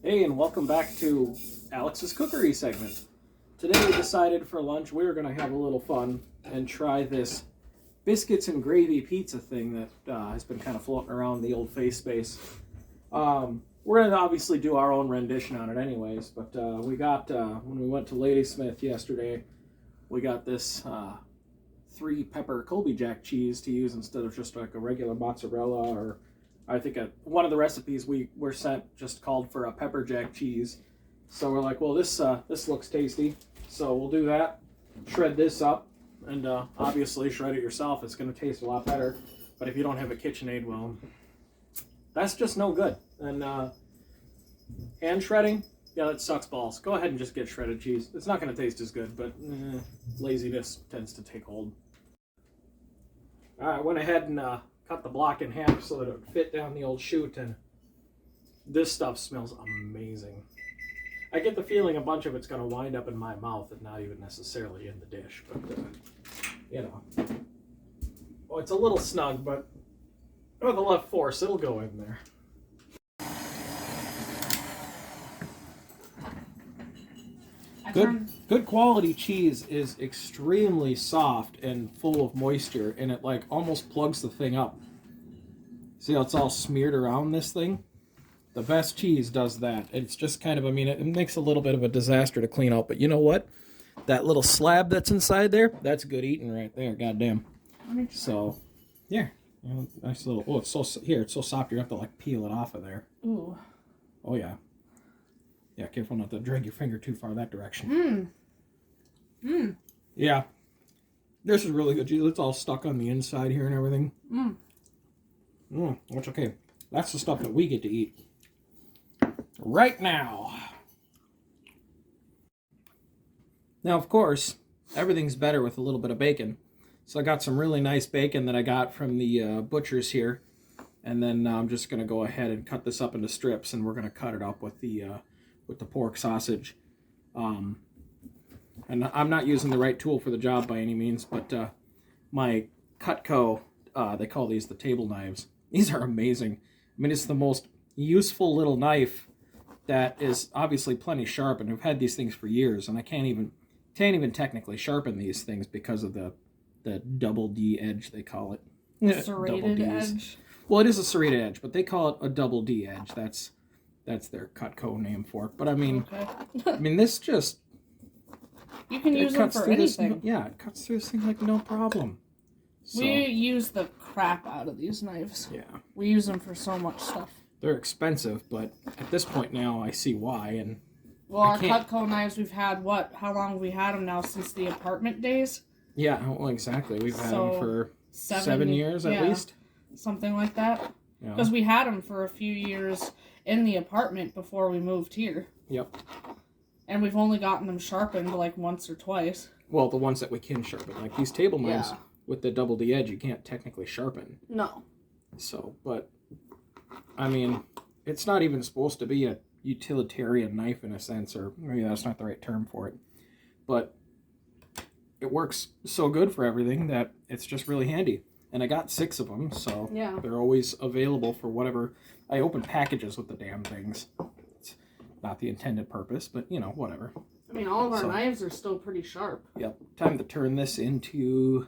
Hey, and welcome back to Alex's Cookery segment. Today we decided for lunch we were going to have a little fun and try this biscuits and gravy pizza thing that has been kind of floating around the old face space. We're going to obviously do our own rendition on it anyways, but we got, when we went to Ladysmith yesterday, we got this 3-pepper Colby Jack cheese to use instead of just like a regular mozzarella, or I think one of the recipes we were sent just called for a pepper jack cheese. So we're like, well, this looks tasty, so we'll do that. Shred this up, and obviously shred it yourself. It's going to taste a lot better. But if you don't have a KitchenAid, well, that's just no good. And hand shredding, yeah, that sucks balls. Go ahead and just get shredded cheese. It's not going to taste as good, but laziness tends to take hold. All right, I went ahead and cut the block in half so that it would fit down the old chute, and this stuff smells amazing. I get the feeling a bunch of it's going to wind up in my mouth and not even necessarily in the dish, but you know. Oh, it's a little snug, but with a left force, it'll go in there. Good quality cheese is extremely soft and full of moisture, and it like almost plugs the thing up. See how it's all smeared around this thing? The best cheese does that. It's just kind of, I mean, it makes a little bit of a disaster to clean out, but you know what? That little slab that's inside there, that's good eating right there, goddamn. So, yeah. Nice little, oh, it's so soft you have to like peel it off of there. Ooh. Oh, yeah. Yeah, careful not to drag your finger too far that direction. Yeah. This is really good cheese. It's all stuck on the inside here and everything. That's okay. That's the stuff that we get to eat right now. Now, of course, everything's better with a little bit of bacon. So I got some really nice bacon that I got from the butchers here. And then I'm just going to go ahead and cut this up into strips, and we're going to cut it up with the pork sausage. And I'm not using the right tool for the job by any means, but my Cutco, they call these the table knives. These are amazing. I mean, it's the most useful little knife that is obviously plenty sharp, and I've had these things for years, and I can't even technically sharpen these things because of the double D edge, they call it. Serrated edge? Well, it is a serrated edge, but they call it a double D edge. That's their Cutco name for it. But I mean, okay. I mean, this just... You can use them for anything. It cuts through this thing like no problem. So, we use the crap out of these knives. Yeah. We use them for so much stuff. They're expensive, but at this point now I see why. And well, our Cutco knives, we've had what? How long have we had them now? Since the apartment days? Yeah, well, exactly. We've had them for 7 years at least. Something like that. Because we had them for a few years in the apartment before we moved here. Yep. And we've only gotten them sharpened like once or twice. Well, the ones that we can sharpen. Like these table knives with the double D edge, you can't technically sharpen. No. So, but, I mean, it's not even supposed to be a utilitarian knife in a sense, or maybe that's not the right term for it. But it works so good for everything that it's just really handy. And I got 6 of them, so they're always available for whatever. I open packages with the damn things. It's not the intended purpose, but, you know, whatever. I mean, all of our knives are still pretty sharp. Yep. Time to turn this into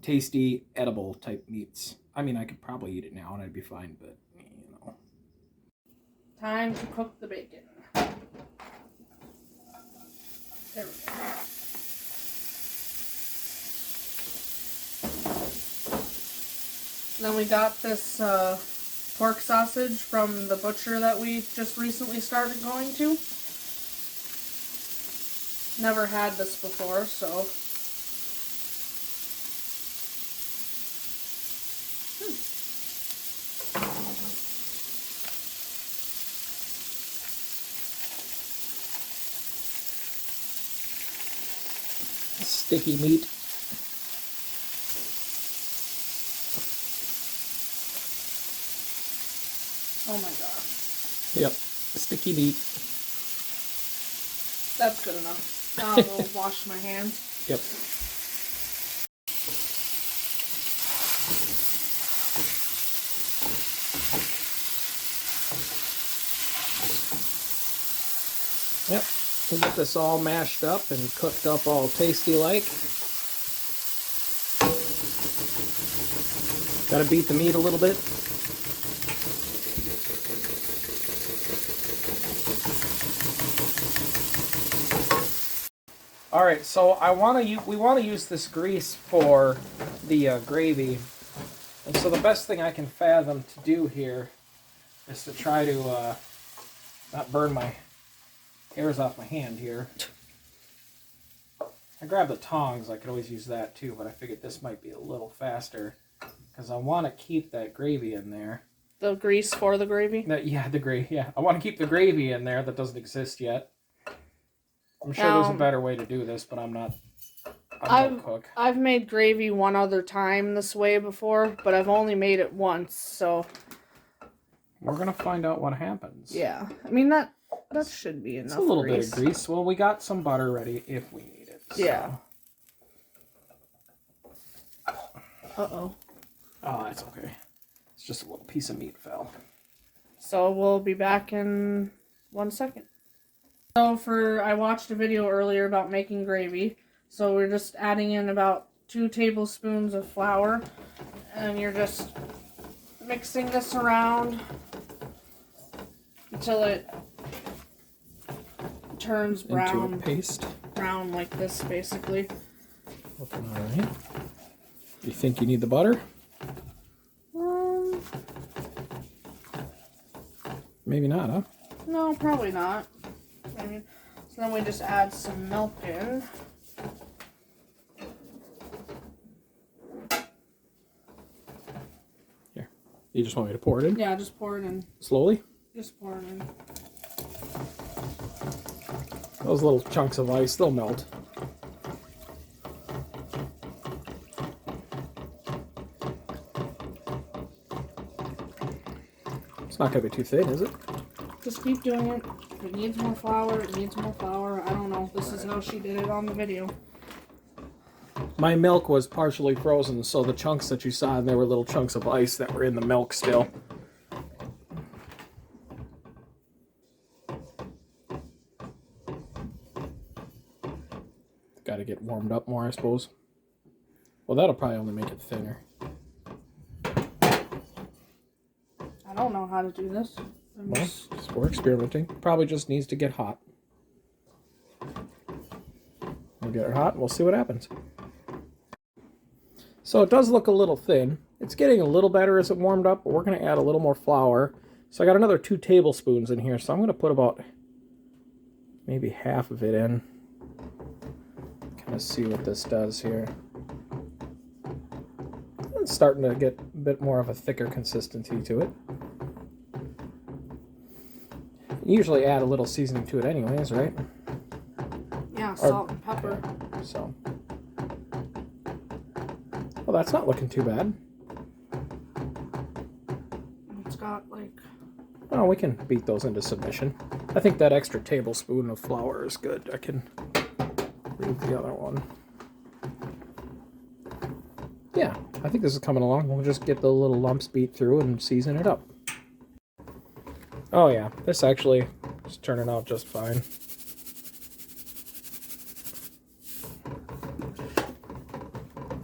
tasty, edible type meats. I mean, I could probably eat it now and I'd be fine, but, you know. Time to cook the bacon. There we go. Then we got this pork sausage from the butcher that we just recently started going to. Never had this before, so... Sticky meat. Oh my gosh. Yep, sticky meat. That's good enough. Now I'll go wash my hands. Yep. Yep, we'll get this all mashed up and cooked up all tasty like. Gotta beat the meat a little bit. All right, so we want to use this grease for the gravy, and so the best thing I can fathom to do here is to try to not burn my hairs off my hand here. I grabbed the tongs. I could always use that too, but I figured this might be a little faster because I want to keep that gravy in there. The grease for the gravy? Yeah, the gravy. Yeah, I want to keep the gravy in there that doesn't exist yet. I'm sure there's a better way to do this, but I'm no cook. I've made gravy one other time this way before, but I've only made it once, so we're gonna find out what happens. Yeah, I mean that should be enough. It's a little grease. bit of grease. Well, we got some butter ready if we need it. So. Yeah. Uh-oh. Oh, that's okay. It's just a little piece of meat fell. So we'll be back in 1 second. So I watched a video earlier about making gravy. So we're just adding in about 2 tablespoons of flour. And you're just mixing this around until it turns brown. Into a paste. Brown like this, basically. Looking all right. You think you need the butter? Maybe not, huh? No, probably not. I mean, so then we just add some milk in. Here. You just want me to pour it in? Yeah, just pour it in. Slowly? Just pour it in. Those little chunks of ice, they'll melt. It's not going to be too thin, is it? Just keep doing it. If it needs more flour, it needs more flour. I don't know. This is how she did it on the video. My milk was partially frozen, so the chunks that you saw, there were little chunks of ice that were in the milk still. Got to get warmed up more, I suppose. Well, that'll probably only make it thinner. I don't know how to do this. Well, we're experimenting. Probably just needs to get hot. We'll get it hot and we'll see what happens. So it does look a little thin. It's getting a little better as it warmed up, but we're going to add a little more flour. So I got another 2 tablespoons in here, so I'm going to put about maybe half of it in. Kind of see what this does here. It's starting to get a bit more of a thicker consistency to it. Usually add a little seasoning to it anyways, right? Yeah, salt and pepper. Yeah, so. Well, that's not looking too bad. It's got like... Oh, we can beat those into submission. I think that extra tablespoon of flour is good. I can leave the other one. Yeah, I think this is coming along. We'll just get the little lumps beat through and season it up. Oh yeah, this actually is turning out just fine.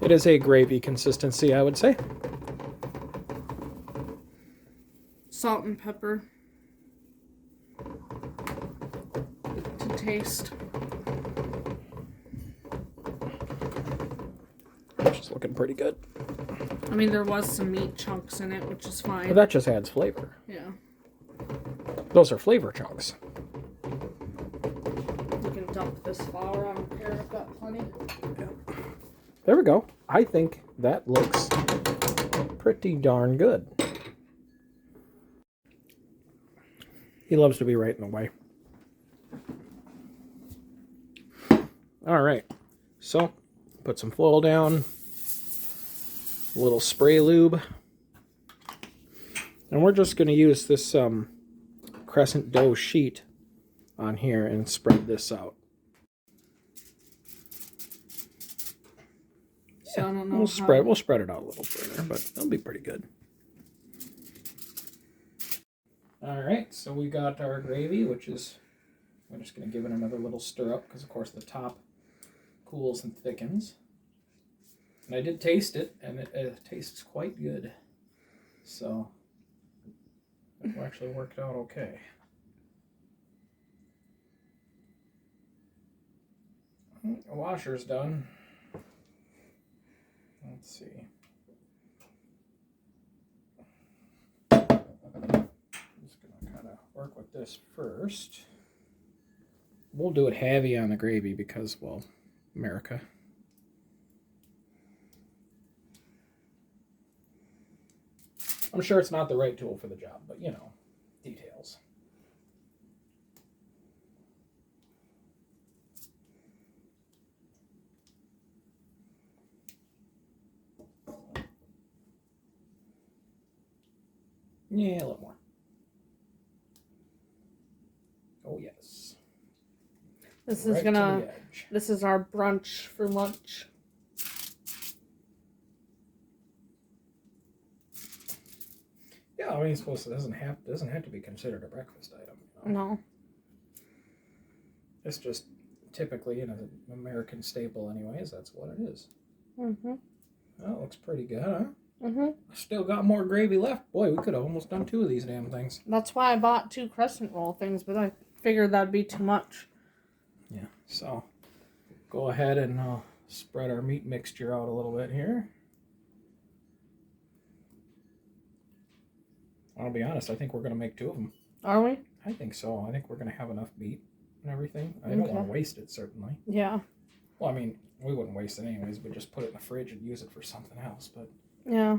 It is a gravy consistency, I would say. Salt and pepper to taste. It's looking pretty good. I mean, there was some meat chunks in it, which is fine. But that just adds flavor. Yeah. Those are flavor chunks. You can dump this flour. I don't care. I've got plenty. Yeah. There we go. I think that looks pretty darn good. He loves to be right in the way. All right. So, put some foil down. A little spray lube. And we're just going to use this crescent dough sheet on here and spread this out. So I don't know We'll spread it out a little further, but it'll be pretty good. All right, so we got our gravy, which is I'm just going to give it another little stir up because, of course, the top cools and thickens. And I did taste it, and it tastes quite good. So it actually worked out okay. The washer's done. Let's see. I'm just going to kind of work with this first. We'll do it heavy on the gravy because, well, America. I'm sure it's not the right tool for the job, but you know, details. Yeah, a little more. Oh, yes. This Right is to gonna. the edge. This is our brunch for lunch. Yeah, I mean, I suppose it doesn't have to be considered a breakfast item. You know? No. It's just typically, you know, the American staple, anyways. That's what it is. Mhm. Well, it looks pretty good, huh? Mhm. Still got more gravy left. Boy, we could have almost done 2 of these damn things. That's why I bought 2 crescent roll things, but I figured that'd be too much. Yeah. So, go ahead and spread our meat mixture out a little bit here. I'll be honest, I think we're going to make 2 of them. Are we? I think so. I think we're going to have enough meat and everything. I don't want to waste it, certainly. Yeah. Well, I mean, we wouldn't waste it anyways. We'd just put it in the fridge and use it for something else. But Yeah.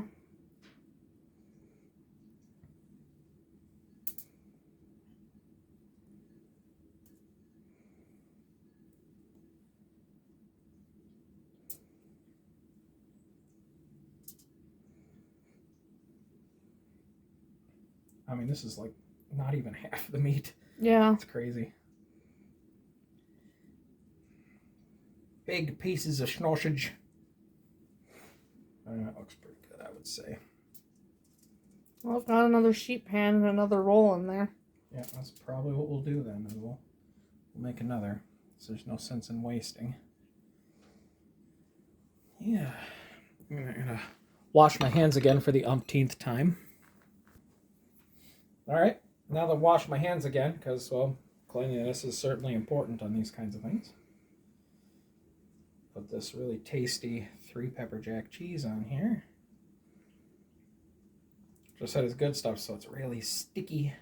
I mean, this is like not even half the meat. Yeah. It's crazy. Big pieces of sausage. That looks pretty good, I would say. Well, I've got another sheet pan and another roll in there. Yeah, that's probably what we'll do then. And we'll make another. So there's no sense in wasting. Yeah. I'm gonna wash my hands again for the umpteenth time. All right. Now that I've washed my hands again, because, well, cleanliness is certainly important on these kinds of things. Put this really tasty 3 pepper jack cheese on here. Just said it's good stuff, so it's really sticky.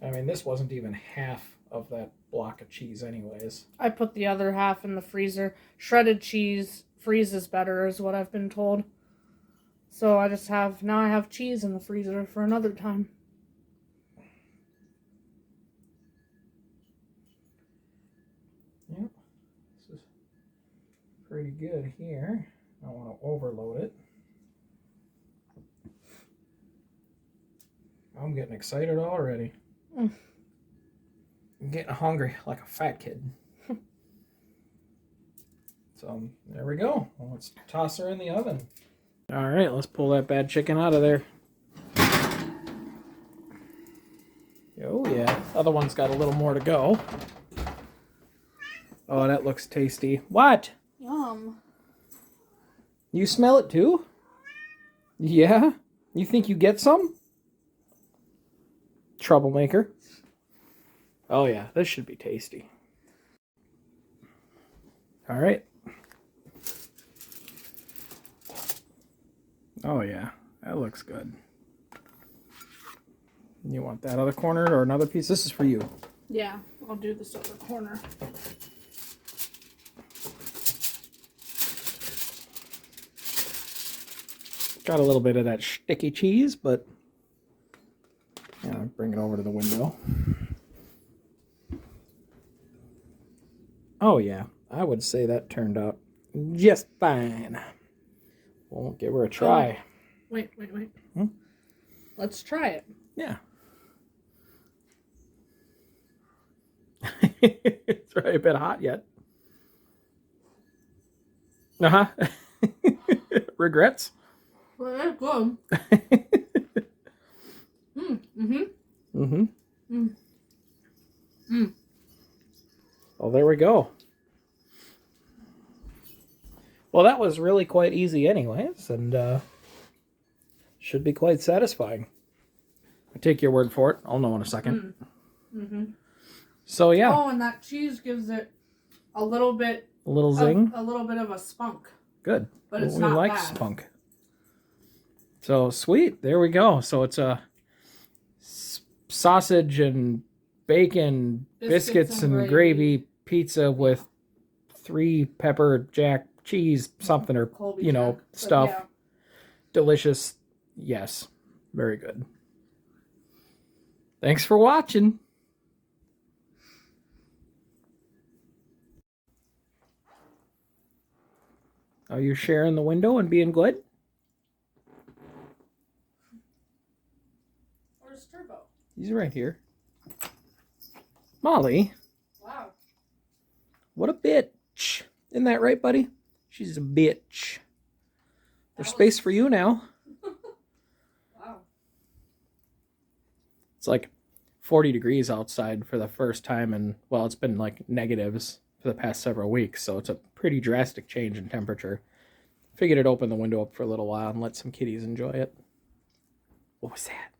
I mean, this wasn't even half of that block of cheese anyways. I put the other half in the freezer. Shredded cheese freezes better is what I've been told. So I have cheese in the freezer for another time. Yep. This is pretty good here. I don't want to overload it. I'm getting excited already. I'm getting hungry like a fat kid. So there we go. Well, let's toss her in the oven. All right, let's pull that bad chicken out of there. Oh yeah, other one's got a little more to go. Oh, that looks tasty. What? Yum. You smell it too? Yeah? You think you get some? Troublemaker. Oh yeah, this should be tasty. All right. Oh yeah, that looks good. You want that other corner or another piece? This is for you. Yeah, I'll do this other corner. Got a little bit of that sticky cheese, but yeah, bring it over to the window. Oh yeah, I would say that turned out just fine. We'll give her a try. Wait. Let's try it. Yeah. It's probably a bit hot yet. Uh-huh. Regrets? Well, that's good. Mm-hmm. Mm-hmm. Mm. Mm. Well, there we go. Well, that was really quite easy anyways, and should be quite satisfying. I take your word for it. I'll know in a second. Mm-hmm. So, yeah. Oh, and that cheese gives it a little bit... A little zing? A little bit of a spunk. Good. But it's we not like bad. spunk. So, sweet. There we go. So, it's a sausage and bacon, biscuits and gravy pizza with 3 pepper jack cheese something or Colby you know Jack. stuff. Yeah. Delicious. Yes, very good. Thanks for watching. Are you sharing the window and being good? Where's Turbo? He's right here. Molly, Wow. what a bitch. Isn't that right, buddy? She's a bitch. There's space for you now. Wow. It's like 40 degrees outside for the first time, and well, it's been like negatives for the past several weeks, so it's a pretty drastic change in temperature. Figured I'd open the window up for a little while and let some kitties enjoy it. What was that?